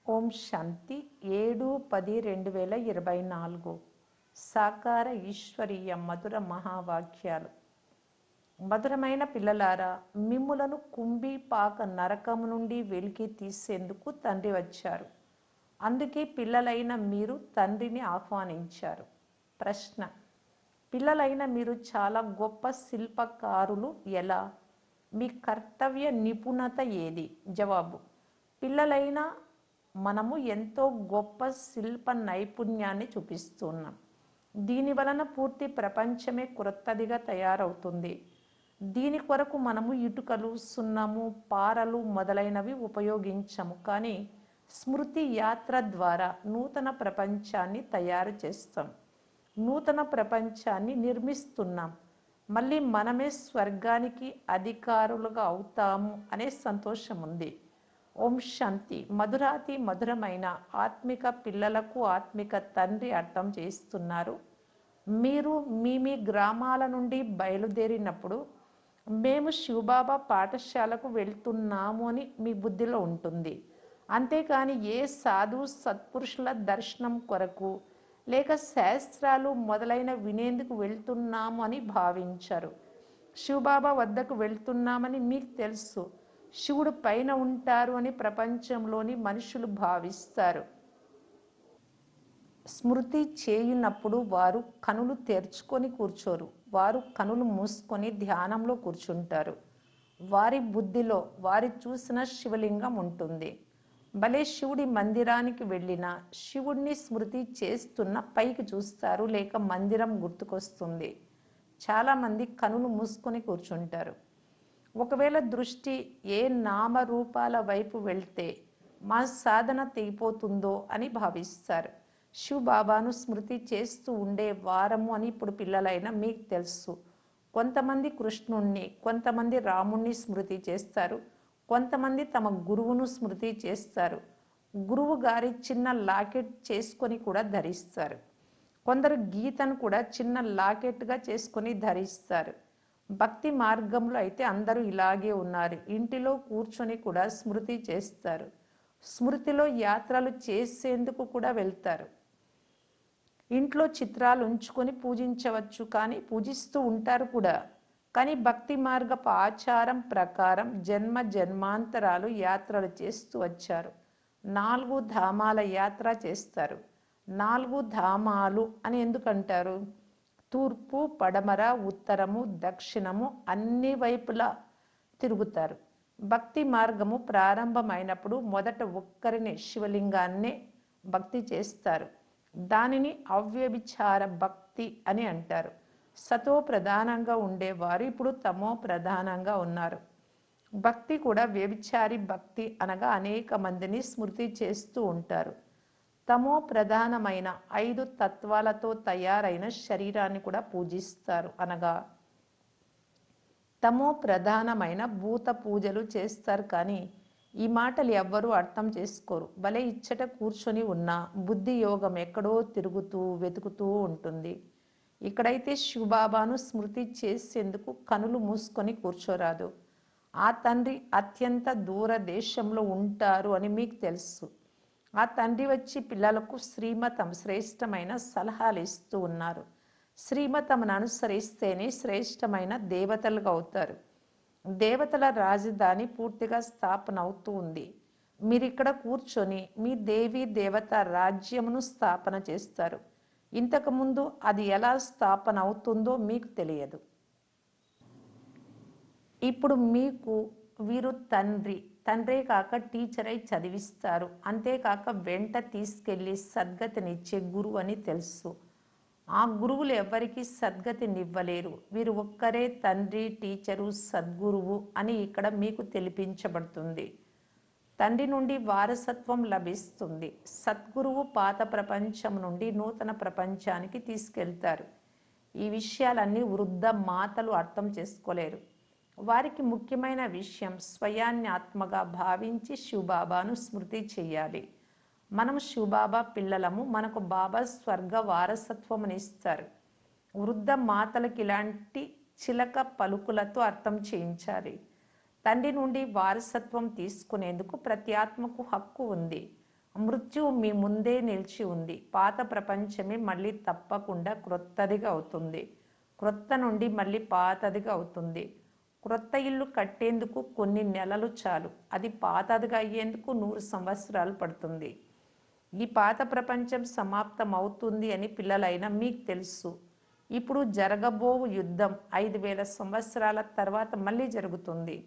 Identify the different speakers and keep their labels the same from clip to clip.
Speaker 1: ఓం శాంతి 7-10-2024 సాకార ఈశ్వరీయ మధుర మహావాక్యాలు. మధురమైన పిల్లలారా, మిమ్ములను కుంభీపాక నరకము నుండి వెలికి తీసేందుకు తండ్రి వచ్చారు. అందుకే పిల్లలైన మీరు తండ్రిని ఆహ్వానించారు. ప్రశ్న: పిల్లలైన మీరు చాలా గొప్ప శిల్పకారులు ఎలా? మీ కర్తవ్య నిపుణత ఏది? జవాబు: పిల్లలైన మనము ఎంతో గొప్ప శిల్ప నైపుణ్యాన్ని చూపిస్తున్నాం. దీని వలన పూర్తి ప్రపంచమే క్రొత్తదిగా తయారవుతుంది. దీని కొరకు మనము ఇటుకలు, సున్నము, పారలు మొదలైనవి ఉపయోగించము, కానీ స్మృతి యాత్ర ద్వారా నూతన ప్రపంచాన్ని తయారు చేస్తాం. నూతన ప్రపంచాన్ని నిర్మిస్తున్నాం. మళ్ళీ మనమే స్వర్గానికి అధికారులుగా అవుతాము అనే సంతోషం ఉంది. ఓం శాంతి. మధురాతి మధురమైన ఆత్మిక పిల్లలకు ఆత్మిక తండ్రి అర్థం చేస్తున్నారు. మీరు మీ గ్రామాల నుండి బయలుదేరినప్పుడు మేము శివబాబా పాఠశాలకు వెళ్తున్నాము అని మీ బుద్ధిలో ఉంటుంది. అంతేకాని ఏ సాధు సత్పురుషుల దర్శనం కొరకు లేక శాస్త్రాలు మొదలైన వినేందుకు వెళ్తున్నాము అని భావించరు. శివబాబా వద్దకు వెళ్తున్నామని మీకు తెలుసు. శివుడు పైన ఉంటారు అని ప్రపంచంలోని మనుషులు భావిస్తారు. స్మృతి చేయనప్పుడు వారు కనులు తెరుచుకొని కూర్చోరు. వారు కనులు మూసుకొని ధ్యానంలో కూర్చుంటారు. వారి బుద్ధిలో వారి చూసిన శివలింగం ఉంటుంది. భలే శివుడి మందిరానికి వెళ్ళిన శివుడిని స్మృతి చేస్తున్న పైకి చూస్తారు, లేక మందిరం గుర్తుకొస్తుంది. చాలామంది కనులు మూసుకొని కూర్చుంటారు. ఒకవేళ దృష్టి ఏ నామరూపాల వైపు వెళ్తే మా సాధన తెగిపోతుందో అని భావిస్తారు. శివబాబాను స్మృతి చేస్తూ ఉండే వారము అని ఇప్పుడు పిల్లలైన మీకు తెలుసు. కొంతమంది కృష్ణుణ్ణి, కొంతమంది రాముణ్ణి స్మృతి చేస్తారు. కొంతమంది తమ గురువును స్మృతి చేస్తారు. గురువు గారి చిన్న లాకెట్ చేసుకొని కూడా ధరిస్తారు. కొందరు గీతను కూడా చిన్న లాకెట్గా చేసుకొని ధరిస్తారు. భక్తి మార్గంలో అయితే అందరూ ఇలాగే ఉన్నారు. ఇంటిలో కూర్చొని కూడా స్మృతి చేస్తారు. స్మృతిలో యాత్రలు చేసేందుకు కూడా వెళ్తారు. ఇంట్లో చిత్రాలు ఉంచుకొని పూజించవచ్చు, కానీ పూజిస్తూ ఉంటారు కూడా. కానీ భక్తి మార్గపు ఆచారం ప్రకారం జన్మ జన్మాంతరాలు యాత్రలు చేస్తూ వచ్చారు. 4 ధామాల యాత్ర చేస్తారు. 4 ధామాలు అని ఎందుకంటారు? తూర్పు, పడమర, ఉత్తరము, దక్షిణము అన్ని వైపులా తిరుగుతారు. భక్తి మార్గము ప్రారంభమైనప్పుడు మొదట ఒక్కరిని శివలింగాన్నే భక్తి చేస్తారు. దానిని అవ్యభిచార భక్తి అని అంటారు. సతో ప్రధానంగా ఉండేవారు ఇప్పుడు తమో ప్రధానంగా ఉన్నారు. భక్తి కూడా వ్యభిచారి భక్తి అనగా అనేక మందిని స్మృతి చేస్తూ ఉంటారు. తమో ప్రధానమైన 5 తత్వాలతో తయారైన శరీరాన్ని కూడా పూజిస్తారు. అనగా తమో ప్రధానమైన భూత పూజలు చేస్తారు. కానీ ఈ మాటలు ఎవ్వరూ అర్థం చేసుకోరు. భలే ఇచ్చట కూర్చొని ఉన్న బుద్ధి యోగం ఎక్కడో తిరుగుతూ వెతుకుతూ ఉంటుంది. ఇక్కడైతే శివబాబాను స్మృతి చేసేందుకు కనులు మూసుకొని కూర్చోరాదు. ఆ తండ్రి అత్యంత దూర దేశంలో ఉంటారు అని మీకు తెలుసు. ఆ తండ్రి వచ్చి పిల్లలకు శ్రీమతం శ్రేష్టమైన సలహాలు ఇస్తూ ఉన్నారు. శ్రీమతమును అనుసరిస్తేనే శ్రేష్టమైన దేవతలుగా అవుతారు. దేవతల రాజధాని పూర్తిగా స్థాపన అవుతూ ఉంది. మీరు ఇక్కడ కూర్చొని మీ దేవీ దేవత రాజ్యమును స్థాపన చేస్తారు. ఇంతకుముందు అది ఎలా స్థాపన అవుతుందో మీకు తెలియదు. ఇప్పుడు మీకు వీరు తండ్రే కాక టీచరై చదివిస్తారు. అంతేకాక వెంట తీసుకెళ్ళి సద్గతినిచ్చే గురువు అని తెలుసు. ఆ గురువులు ఎవరికి సద్గతినివ్వలేరు. వీరు ఒక్కరే తండ్రి, టీచరు, సద్గురువు అని ఇక్కడ మీకు తెలిపించబడుతుంది. తండ్రి నుండి వారసత్వం లభిస్తుంది. సద్గురువు పాత ప్రపంచం నుండి నూతన ప్రపంచానికి తీసుకెళ్తారు. ఈ విషయాలన్నీ వృద్ధ మాతలు అర్థం చేసుకోలేరు. వారికి ముఖ్యమైన విషయం స్వయాన్ని ఆత్మగా భావించి శివబాబాను స్మృతి చేయాలి. మనం శివబాబా పిల్లలము, మనకు బాబా స్వర్గ వారసత్వమునిస్తారు. వృద్ధ మాతలకు ఇలాంటి చిలక పలుకులతో అర్థం చేయించాలి. తండ్రి నుండి వారసత్వం తీసుకునేందుకు ప్రతి ఆత్మకు హక్కు ఉంది. మృత్యువు మీ ముందే నిలిచి ఉంది. పాత ప్రపంచమే మళ్ళీ తప్పకుండా క్రొత్తదిగా అవుతుంది. క్రొత్త నుండి మళ్ళీ పాతదిగా అవుతుంది. క్రొత్త ఇల్లు కట్టేందుకు కొన్ని నెలలు చాలు. అది పాతదిగా అయ్యేందుకు 100 సంవత్సరాలు పడుతుంది. ఈ పాత ప్రపంచం సమాప్తం అవుతుంది అని పిల్లలైనా మీకు తెలుసు. ఇప్పుడు జరగబోవు యుద్ధం 5000 సంవత్సరాల తర్వాత మళ్ళీ జరుగుతుంది.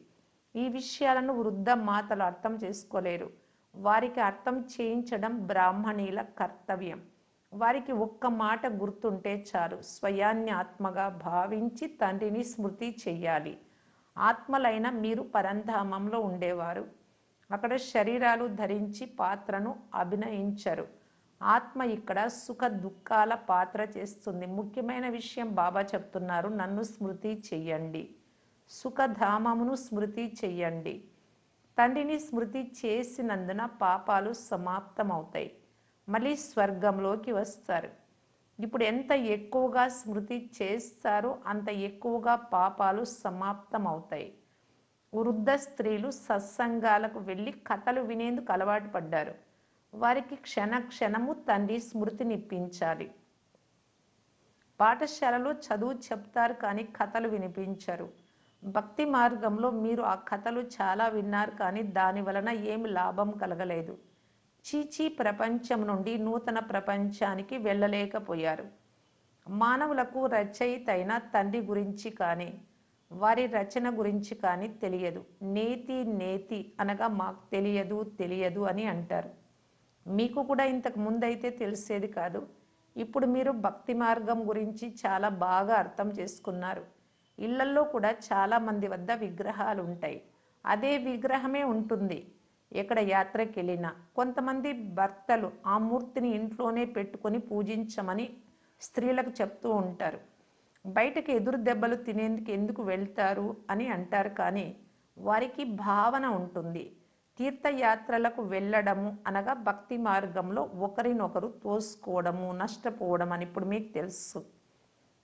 Speaker 1: ఈ విషయాలను వృద్ధ మాతలు అర్థం చేసుకోలేరు. వారికి అర్థం చేయించడం బ్రాహ్మణీల కర్తవ్యం. వారికి ఒక్క మాట గుర్తుంటే చాలు. స్వయాన్ని ఆత్మగా భావించి తండ్రిని స్మృతి చెయ్యాలి. ఆత్మలైన మీరు పరంధామంలో ఉండేవారు. అక్కడ శరీరాలు ధరించి పాత్రను అభినయించరు. ఆత్మ ఇక్కడ సుఖ దుఃఖాల పాత్ర చేస్తుంది. ముఖ్యమైన విషయం బాబా చెప్తున్నారు, నన్ను స్మృతి చెయ్యండి, సుఖధామమును స్మృతి చెయ్యండి. తండ్రిని స్మృతి చేసినందున పాపాలు సమాప్తమవుతాయి. మళ్ళీ స్వర్గంలోకి వస్తారు. ఇప్పుడు ఎంత ఎక్కువగా స్మృతి చేస్తారో అంత ఎక్కువగా పాపాలు సమాప్తమవుతాయి. వృద్ధ స్త్రీలు సత్సంగాలకు వెళ్ళి కథలు వినేందుకు అలవాటు పడ్డారు. వారికి క్షణ క్షణము తండ్రి స్మృతినిప్పించాలి. పాఠశాలలో చదువు చెప్తారు కానీ కథలు వినిపించరు. భక్తి మార్గంలో మీరు ఆ కథలు చాలా విన్నారు కానీ దాని వలన ఏమి లాభం కలగలేదు. చీచీ ప్రపంచం నుండి నూతన ప్రపంచానికి వెళ్ళలేకపోయారు. మానవులకు రచయిత అయిన తండ్రి గురించి కానీ వారి రచన గురించి కానీ తెలియదు. నేతి నేతి అనగా మాకు తెలియదు తెలియదు అని అంటారు. మీకు కూడా ఇంతకు ముందైతే తెలిసేది కాదు. ఇప్పుడు మీరు భక్తి మార్గం గురించి చాలా బాగా అర్థం చేసుకున్నారు. ఇళ్లల్లో కూడా చాలామంది వద్ద విగ్రహాలు ఉంటాయి. అదే విగ్రహమే ఉంటుంది ఎక్కడ యాత్రకి వెళ్ళినా. కొంతమంది భర్తలు ఆ మూర్తిని ఇంట్లోనే పెట్టుకొని పూజించమని స్త్రీలకు చెప్తూ ఉంటారు. బయటకు ఎదురు దెబ్బలు తినేందుకు ఎందుకు వెళ్తారు అని అంటారు కానీ వారికి భావన ఉంటుంది. తీర్థయాత్రలకు వెళ్ళడము అనగా భక్తి మార్గంలో ఒకరినొకరు తోసుకోవడము, నష్టపోవడం అని ఇప్పుడు మీకు తెలుసు.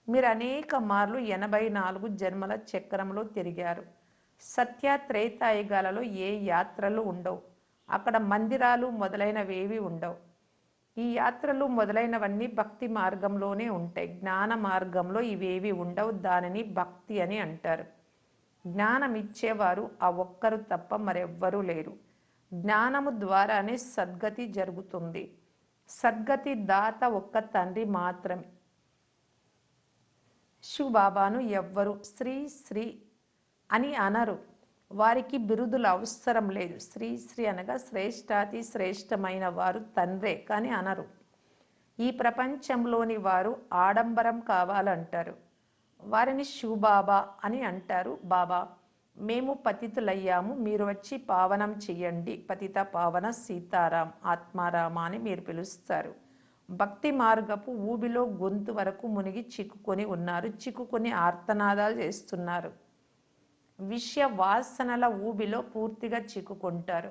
Speaker 1: మీరు అనేక మార్లు 84 జన్మల చక్రంలో తిరిగారు. సత్య త్రేతాయుగాలలో ఏ యాత్రలు ఉండవు. అక్కడ మందిరాలు మొదలైనవేవి ఉండవు. ఈ యాత్రలు మొదలైనవన్నీ భక్తి మార్గంలోనే ఉంటాయి. జ్ఞాన మార్గంలో ఇవేవి ఉండవు. దానిని భక్తి అని అంటారు. జ్ఞానం ఇచ్చేవారు ఆ ఒక్కరు తప్ప మరెవ్వరూ లేరు. జ్ఞానము ద్వారానే సద్గతి జరుగుతుంది. సద్గతి దాత ఒక్క తండ్రి మాత్రమే. శివబాబాను ఎవ్వరు శ్రీ శ్రీ అని అనరు. వారికి బిరుదులు అవసరం లేదు. శ్రీ శ్రీ అనగా శ్రేష్టాతి శ్రేష్టమైన వారు తండ్రే కానీ అనరు. ఈ ప్రపంచంలోని వారు ఆడంబరం కావాలంటారు. వారిని శివబాబా అని అంటారు. బాబా, మేము పతితులయ్యాము, మీరు వచ్చి పావనం చెయ్యండి. పతిత పావన సీతారాం ఆత్మారామ అని మీరు పిలుస్తారు. భక్తి మార్గపు ఊబిలో గొంతు వరకు మునిగి చిక్కుకొని ఉన్నారు. చిక్కుకొని ఆర్తనాదాలు చేస్తున్నారు. విషయ వాసనల ఊబిలో పూర్తిగా చిక్కుకుంటారు.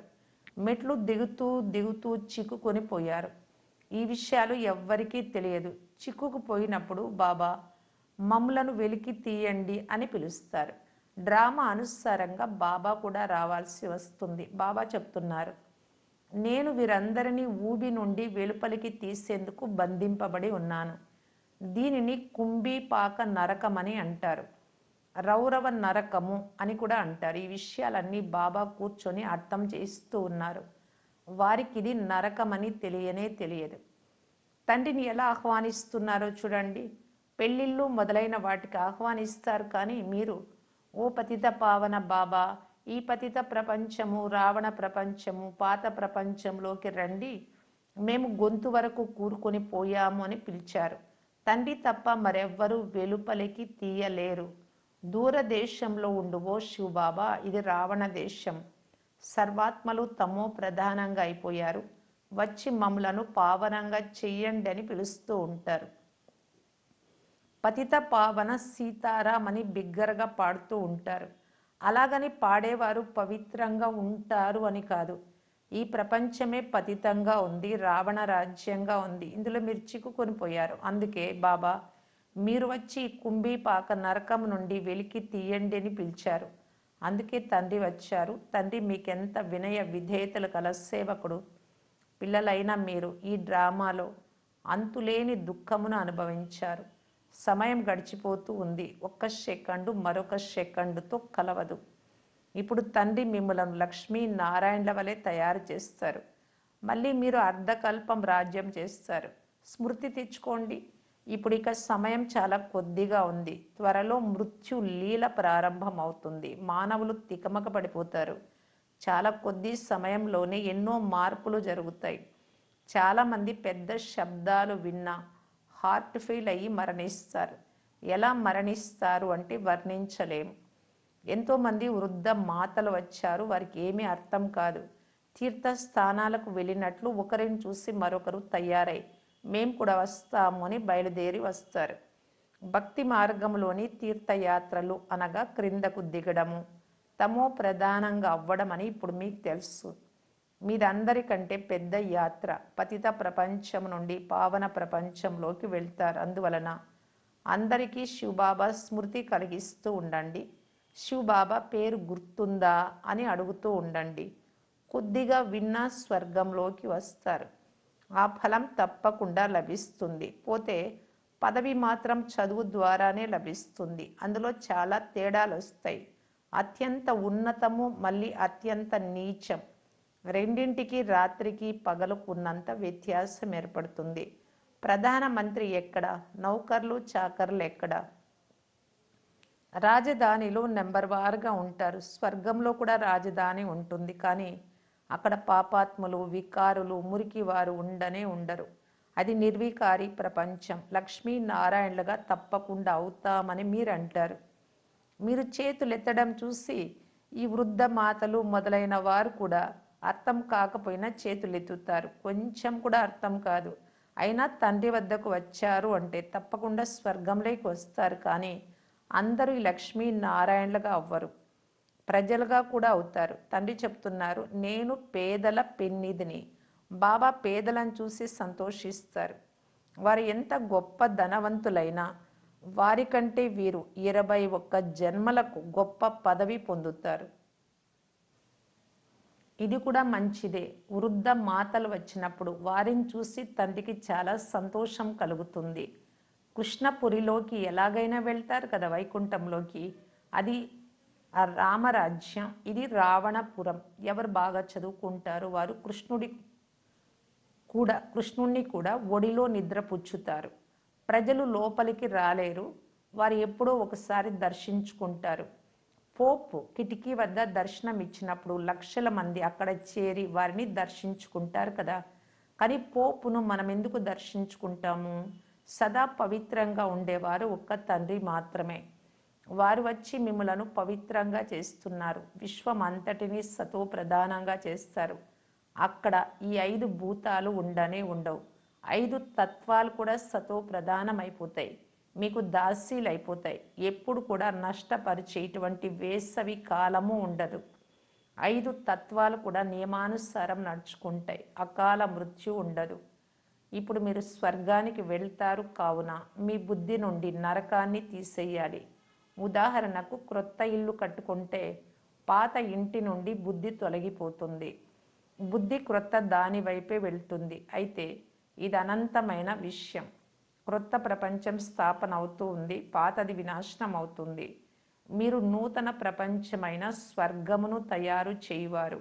Speaker 1: మెట్లు దిగుతూ దిగుతూ చిక్కుకొని పోయారు. ఈ విషయాలు ఎవ్వరికీ తెలియదు. చిక్కుకుపోయినప్పుడు బాబా మమ్ములను వెలికి తీయండి అని పిలుస్తారు. డ్రామా అనుసారంగా బాబా కూడా రావాల్సి వస్తుంది. బాబా చెప్తున్నారు, నేను వీరందరినీ ఊబి నుండి వెలుపలికి తీసేందుకు బంధింపబడి ఉన్నాను. దీనిని కుంభీపాక నరకమని అంటారు. రౌరవ నరకము అని కూడా అంటారు. ఈ విషయాలన్నీ బాబా కూర్చొని అర్థం చేస్తూ ఉన్నారు. వారికి ఇది నరకమని తెలియనే తెలియదు. తండ్రిని ఎలా ఆహ్వానిస్తున్నారో చూడండి. పెళ్ళిళ్ళు మొదలైన వాటికి ఆహ్వానిస్తారు కానీ మీరు, ఓ పతిత పావన బాబా, ఈ పతిత ప్రపంచము, రావణ ప్రపంచము, పాత ప్రపంచంలోకి రండి, మేము గొంతు వరకు కూరుకొని పోయాము అని పిలిచారు. తండ్రి తప్ప మరెవ్వరూ వెలుపలికి తీయలేరు. దూరదేశంలో ఉండు ఓ శివబాబా, ఇది రావణ దేశం. సర్వాత్మలు తమో ప్రధానంగా అయిపోయారు. వచ్చి మమ్ములను పావనంగా చెయ్యండి అని పిలుస్తూ ఉంటారు. పతిత పావన సీతారాం అని బిగ్గరగా పాడుతూ ఉంటారు. అలాగని పాడేవారు పవిత్రంగా ఉంటారు అని కాదు. ఈ ప్రపంచమే పతితంగా ఉంది, రావణ రాజ్యంగా ఉంది. ఇందులో మీరు చిక్కుకొని పోయారు. అందుకే బాబా మీరు వచ్చి కుంభీపాక నరకం నుండి వెలికి తీయండి అని పిలిచారు. అందుకే తండ్రి వచ్చారు. తండ్రి మీకెంత వినయ విధేయతలు కల సేవకుడు. పిల్లలైన మీరు ఈ డ్రామాలో అంతులేని దుఃఖమును అనుభవించారు. సమయం గడిచిపోతూ ఉంది. ఒక్క సెకండు మరొక సెకండుతో కలవదు. ఇప్పుడు తండ్రి మిమ్మలను లక్ష్మీ నారాయణల వలె తయారు చేస్తారు. మళ్ళీ మీరు అర్ధకల్పం రాజ్యం చేస్తారు. స్మృతి తెచ్చుకోండి. ఇప్పుడు ఇక సమయం చాలా కొద్దిగా ఉంది. త్వరలో మృత్యు లీల ప్రారంభం అవుతుంది. మానవులు తికమక పడిపోతారు. చాలా కొద్ది సమయంలోనే ఎన్నో మార్పులు జరుగుతాయి. చాలామంది పెద్ద శబ్దాలు విన్నా హార్ట్ ఫెయిల్ అయ్యి మరణిస్తారు. ఎలా మరణిస్తారు అంటే వర్ణించలేము. ఎంతోమంది వృద్ధ మాతలు వచ్చారు. వారికి ఏమీ అర్థం కాదు. తీర్థస్థానాలకు వెళ్ళినట్లు ఒకరిని చూసి మరొకరు తయారై మేం కూడా వస్తాము అని బయలుదేరి వస్తారు. భక్తి మార్గంలోని తీర్థయాత్రలు అనగా క్రిందకు దిగడము, తమో ప్రధానంగా అవ్వడం అని ఇప్పుడు మీకు తెలుసు. మీదందరికంటే పెద్ద యాత్ర. పతిత ప్రపంచం నుండి పావన ప్రపంచంలోకి వెళ్తారు. అందువలన అందరికీ శివబాబా స్మృతి కలిగిస్తూ ఉండండి. శివబాబా పేరు గుర్తుందా అని అడుగుతూ ఉండండి. కొద్దిగా విన్నా స్వర్గంలోకి వస్తారు. ఆ ఫలం తప్పకుండా లభిస్తుంది. పోతే పదవి మాత్రం చదువు ద్వారానే లభిస్తుంది. అందులో చాలా తేడాలు వస్తాయి. అత్యంత ఉన్నతము మళ్ళీ అత్యంత నీచం. రెండింటికి రాత్రికి పగలుకున్నంత వ్యత్యాసం ఏర్పడుతుంది. ప్రధానమంత్రి ఎక్కడ? నౌకర్లు చాకర్లు ఎక్కడ? రాజధానిలో నెంబర్ వారుగా ఉంటారు. స్వర్గంలో కూడా రాజధాని ఉంటుంది. కానీ అక్కడ పాపాత్ములు, వికారులు, మురికివారు ఉండరు. అది నిర్వికారి ప్రపంచం. లక్ష్మీనారాయణలుగా తప్పకుండా అవుతామని మీరు అంటారు. మీరు చేతులెత్తడం చూసి ఈ వృద్ధ మాతలు మొదలైన వారు కూడా అర్థం కాకపోయినా చేతులెత్తుతారు. కొంచెం కూడా అర్థం కాదు. అయినా తండ్రి వద్దకు వచ్చారు అంటే తప్పకుండా స్వర్గంలోకి వస్తారు. కానీ అందరూ ఈ లక్ష్మీనారాయణలుగా అవ్వరు. ప్రజలుగా కూడా అవుతారు. తండ్రి చెప్తున్నారు, నేను పేదల పెన్నిధిని. బాబా పేదలను చూసి సంతోషిస్తారు. వారు ఎంత గొప్ప ధనవంతులైనా వారికంటే వీరు 21 జన్మలకు గొప్ప పదవి పొందుతారు. ఇది కూడా మంచిదే. వృద్ధ మాతలు వచ్చినప్పుడు వారిని చూసి తండ్రికి చాలా సంతోషం కలుగుతుంది. కృష్ణపురిలోకి ఎలాగైనా వెళ్తారు కదా, వైకుంఠంలోకి. అది ఆ రామరాజ్యం. ఇది రావణపురం. ఎవరు బాగా చదువుకుంటారు వారు కృష్ణుణ్ణి కూడా ఒడిలో నిద్రపుచ్చుతారు. ప్రజలు లోపలికి రాలేరు. వారు ఎప్పుడో ఒకసారి దర్శించుకుంటారు. పోప్ కిటికీ వద్ద దర్శనం ఇచ్చినప్పుడు లక్షల మంది అక్కడ చేరి వారిని దర్శించుకుంటారు కదా. కానీ పోపును మనం ఎందుకు దర్శించుకుంటాము? సదా పవిత్రంగా ఉండేవారు ఒక్క తండ్రి మాత్రమే. వారు వచ్చి మిమ్మలను పవిత్రంగా చేస్తున్నారు. విశ్వం అంతటినీ సతో ప్రధానంగా చేస్తారు. అక్కడ ఈ 5 భూతాలు ఉండవు. 5 తత్వాలు కూడా సతో ప్రధానమైపోతాయి. మీకు దాసీలు అయిపోతాయి. ఎప్పుడు కూడా నష్టపరిచేటువంటి వేసవి కాలము ఉండదు. 5 తత్వాలు కూడా నియమానుసారం నడుచుకుంటాయి. అకాల మృత్యు ఉండదు. ఇప్పుడు మీరు స్వర్గానికి వెళ్తారు. కావున మీ బుద్ధి నుండి నరకాన్ని తీసేయాలి. ఉదాహరణకు క్రొత్త ఇల్లు కట్టుకుంటే పాత ఇంటి నుండి బుద్ధి తొలగిపోతుంది. బుద్ధి క్రొత్త దాని వైపే వెళ్తుంది. అయితే ఇది అనంతమైన విషయం. క్రొత్త ప్రపంచం స్థాపన అవుతూ ఉంది. పాతది వినాశనం అవుతుంది. మీరు నూతన ప్రపంచమైన స్వర్గమును తయారు చేయువారు.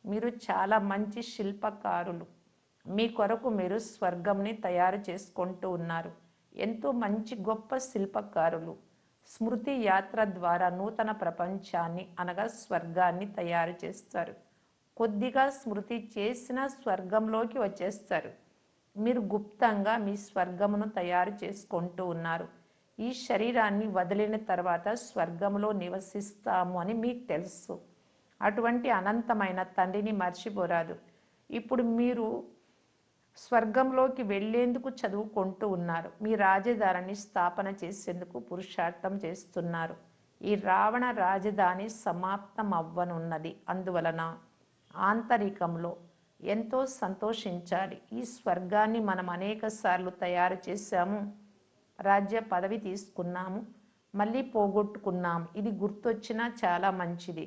Speaker 1: మీరు చాలా మంచి శిల్పకారులు. మీ కొరకు మీరు స్వర్గంని తయారు చేసుకుంటూ ఉన్నారు. ఎంతో మంచి గొప్ప శిల్పకారులు. స్మృతి యాత్ర ద్వారా నూతన ప్రపంచాన్ని అనగా స్వర్గాన్ని తయారు చేస్తారు. కొద్దిగా స్మృతి చేసిన స్వర్గంలోకి వచ్చేస్తారు. మీరు గుప్తంగా మీ స్వర్గమును తయారు చేసుకుంటూ ఉన్నారు. ఈ శరీరాన్ని వదిలిన తర్వాత స్వర్గంలో నివసిస్తాము అని మీకు తెలుసు. అటువంటి అనంతమైన తండ్రిని మర్చిపోరాదు. ఇప్పుడు మీరు స్వర్గంలోకి వెళ్లేందుకు చదువుకుంటూ ఉన్నారు. మీ రాజధానిని స్థాపన చేసేందుకు పురుషార్థం చేస్తున్నారు. ఈ రావణ రాజధాని సమాప్తం అవ్వనున్నది. అందువలన ఆంతరికంలో ఎంతో సంతోషించాలి. ఈ స్వర్గాన్ని మనం అనేక సార్లు తయారు చేశాము. రాజ్య పదవి తీసుకున్నాము, మళ్ళీ పోగొట్టుకున్నాము. ఇది గుర్తొచ్చినా చాలా మంచిది.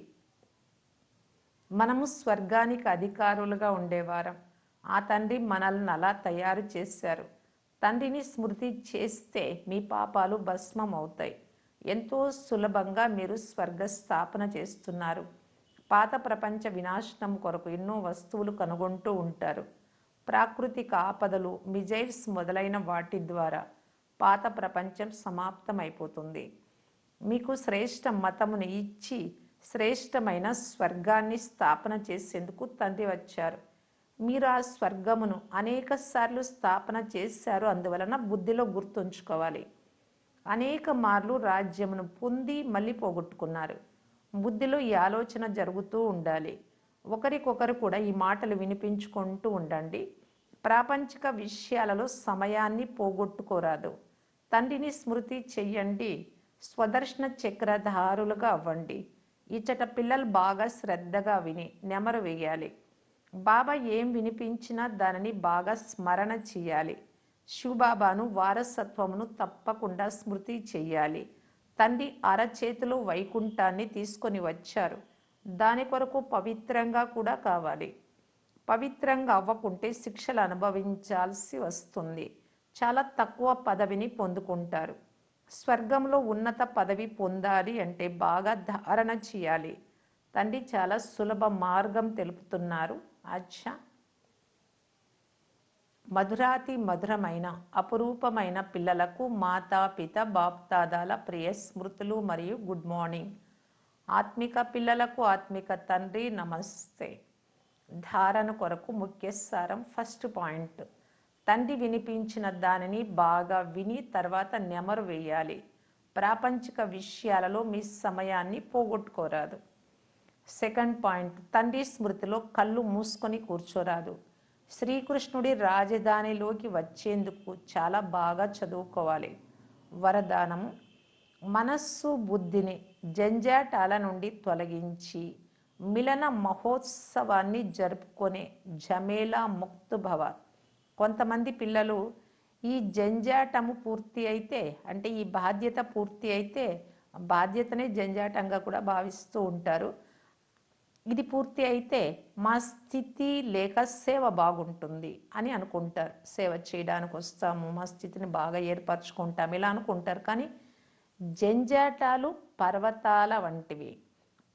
Speaker 1: మనము స్వర్గానికి అధికారులుగా ఉండేవారం. ఆ తండ్రి మనల్ని అలా తయారు చేశారు. తండ్రిని స్మృతి చేస్తే మీ పాపాలు భస్మం అవుతాయి. ఎంతో సులభంగా మీరు స్వర్గ స్థాపన చేస్తున్నారు. పాత ప్రపంచ వినాశనం కొరకు ఎన్నో వస్తువులు కనుగొంటూ ఉంటారు. ప్రాకృతిక ఆపదలు, మిజైల్స్ మొదలైన వాటి ద్వారా పాత ప్రపంచం సమాప్తమైపోతుంది. మీకు శ్రేష్ఠ మతమును ఇచ్చి శ్రేష్టమైన స్వర్గాన్ని స్థాపన చేసేందుకు తండ్రి వచ్చారు. మీరు ఆ స్వర్గమును అనేక సార్లు స్థాపన చేశారు. అందువలన బుద్ధిలో గుర్తుంచుకోవాలి. అనేక మార్లు రాజ్యమును పొంది మళ్ళీ పోగొట్టుకున్నారు. బుద్ధిలో ఈ ఆలోచన జరుగుతూ ఉండాలి. ఒకరికొకరు కూడా ఈ మాటలు వినిపించుకుంటూ ఉండండి. ప్రాపంచిక విషయాలలో సమయాన్ని పోగొట్టుకోరాదు. తండ్రిని స్మృతి చెయ్యండి. స్వదర్శన చక్రధారులుగా అవ్వండి. ఇచ్చట పిల్లలు బాగా శ్రద్ధగా విని నెమరు వేయాలి. బాబా ఏం వినిపించినా దానిని బాగా స్మరణ చేయాలి. శివబాబాను వారసత్వమును తప్పకుండా స్మృతి చెయ్యాలి. తండ్రి అరచేతిలో వైకుంఠాన్ని తీసుకొని వచ్చారు. దాని కొరకు పవిత్రంగా కూడా కావాలి. పవిత్రంగా అవ్వకుంటే శిక్షలు అనుభవించాల్సి వస్తుంది. చాలా తక్కువ పదవిని పొందుకుంటారు. స్వర్గంలో ఉన్నత పదవి పొందాలి అంటే బాగా ధారణ చేయాలి. తండ్రి చాలా సులభ మార్గం తెలుపుతున్నారు. అచ్చా, మధురాతి మధురమైన అపురూపమైన పిల్లలకు మాతాపిత బాప్దాదాల ప్రియ స్మృతులు మరియు గుడ్ మార్నింగ్. ఆత్మిక పిల్లలకు ఆత్మిక తండ్రి నమస్తే. ధారణ కొరకు ముఖ్య సారం. ఫస్ట్ పాయింట్, తండ్రి వినిపించిన దానిని బాగా విని తర్వాత నెమరు వేయాలి. ప్రాపంచిక విషయాలలో మీ సమయాన్ని పోగొట్టుకోరాదు. సెకండ్ పాయింట్, తండ్రి స్మృతిలో కళ్ళు మూసుకొని కూర్చోరాదు. శ్రీకృష్ణుడి రాజధానిలోకి వచ్చేందుకు చాలా బాగా చదువుకోవాలి. వరదానము, మనస్సు బుద్ధిని జంజాటాల నుండి తొలగించి మిలన మహోత్సవాన్ని జరుపుకొనే జమేలా ముక్తు భవ. కొంతమంది పిల్లలు ఈ జంజాటము పూర్తి అయితే, అంటే ఈ బాధ్యత పూర్తి అయితే, బాధ్యతనే జంజాటంగా కూడా భావిస్తూ ఉంటారు. ఇది పూర్తి అయితే మా స్థితి లేక సేవ బాగుంటుంది అని అనుకుంటారు. సేవ చేయడానికి వస్తాము, మా స్థితిని బాగా ఏర్పరచుకుంటాము, ఇలా అనుకుంటారు. కానీ జంజాటాలు పర్వతాల వంటివి.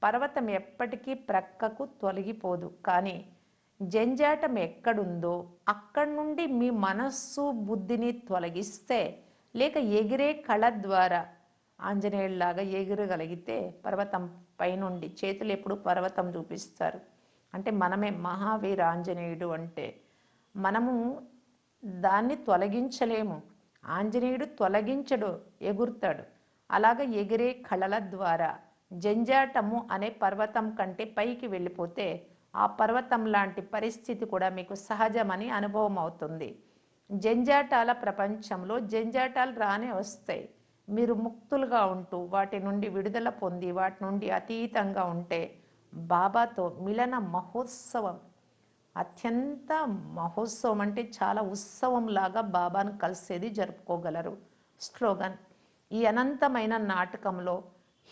Speaker 1: పర్వతం ఎప్పటికీ ప్రక్కకు తొలగిపోదు. కానీ జంజాటం ఎక్కడుందో అక్కడి నుండి మీ మనస్సు బుద్ధిని తొలగిస్తే, లేక ఎగిరే కళ ద్వారా ఆంజనేయుల్లాగా ఎగిరగలిగితే, పర్వతం పైనుండి చేతులు ఎప్పుడు పర్వతం చూపిస్తారు. అంటే మనమే మహావీర ఆంజనేయుడు. అంటే మనము దాన్ని తొలగించలేము. ఆంజనేయుడు తొలగించడు, ఎగురుతాడు. అలాగ ఎగిరే కళల ద్వారా జంజాటము అనే పర్వతం కంటే పైకి వెళ్ళిపోతే ఆ పర్వతం లాంటి పరిస్థితి కూడా మీకు సహజమని అనుభవం అవుతుంది. జంజాటాల ప్రపంచంలో జంజాటాలు రానే వస్తాయి. మీరు ముక్తులుగా ఉంటూ వాటి నుండి విడుదల పొంది వాటి నుండి అతీతంగా ఉంటే బాబాతో మిలన మహోత్సవం, అత్యంత మహోత్సవం అంటే చాలా ఉత్సవంలాగా బాబాను కలిసేది జరుపుకోగలరు. స్లోగన్, ఈ అనంతమైన నాటకంలో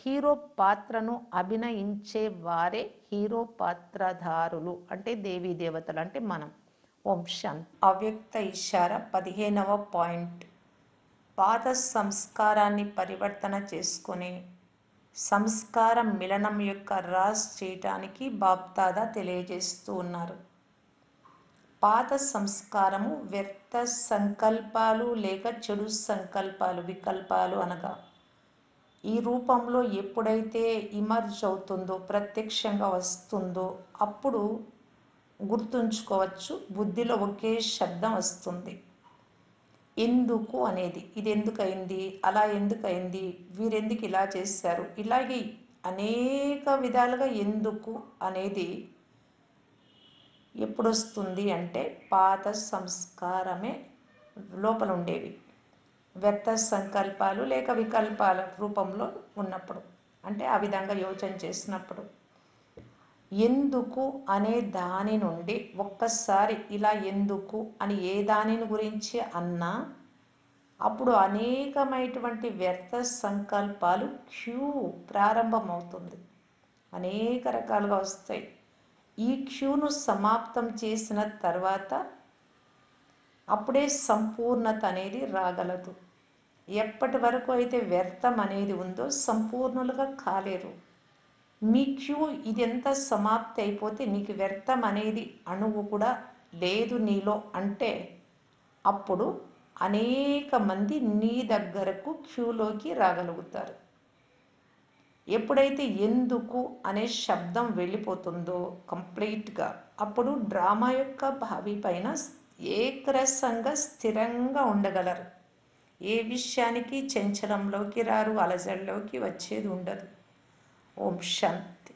Speaker 1: హీరో పాత్రను అభినయించే వారే హీరో పాత్రధారులు. అంటే దేవీ దేవతలు, అంటే మనం. ఓం శాంతి. అవ్యక్త ఇషారా 15వ పాయింట్, పాత సంస్కారాన్ని పరివర్తన చేసుకొని సంస్కారం మిలనం యొక్క రాస్ చేయటానికి బాప్దాదా తెలియజేస్తూ ఉన్నారు. పాత సంస్కారము వ్యర్థ సంకల్పాలు లేక చెడు సంకల్పాలు, వికల్పాలు అనగా ఈ రూపంలో ఎప్పుడైతే ఇమర్జ్ అవుతుందో, ప్రత్యక్షంగా వస్తుందో అప్పుడు గుర్తుంచుకోవచ్చు. బుద్ధిలో ఒకే శబ్దం వస్తుంది, ఎందుకు అనేది. ఇది ఎందుకయింది, అలా ఎందుకయింది, వీరెందుకు ఇలా చేశారు, ఇలాగే అనేక విధాలుగా ఎందుకు అనేది ఎప్పుడు వస్తుంది అంటే పాత సంస్కారమే లోపల ఉండేవి వ్యర్థ సంకల్పాలు లేక వికల్పాల రూపంలో ఉన్నప్పుడు, అంటే ఆ విధంగా యోచన చేసినప్పుడు. ఎందుకు అనే దాని నుండి ఒక్కసారి ఇలా ఎందుకు అని ఏ దానిని గురించి అన్నా అప్పుడు అనేకమైనటువంటి వ్యర్థ సంకల్పాలు క్యూ ప్రారంభమవుతుంది. అనేక రకాలుగా వస్తాయి. ఈ క్యూను సమాప్తం చేసిన తర్వాత అప్పుడే సంపూర్ణత అనేది రాగలదు. ఎప్పటి వరకు అయితే వ్యర్థం అనేది ఉందో సంపూర్ణులుగా కాలేరు. మీ క్యూ ఇదంతా సమాప్తి అయిపోతే నీకు వ్యర్థం అనేది అణువు కూడా లేదు నీలో అంటే అప్పుడు అనేక మంది నీ దగ్గరకు క్యూలోకి రాగలుగుతారు. ఎప్పుడైతే ఎందుకు అనే శబ్దం వెళ్ళిపోతుందో కంప్లీట్గా అప్పుడు డ్రామా యొక్క భావి పైన ఏకరసంగా స్థిరంగా ఉండగలరు. ఏ విషయానికి చంచలంలోకి రారు, అలజడిలోకి వచ్చేది ఉండదు. ఓం శాంతి.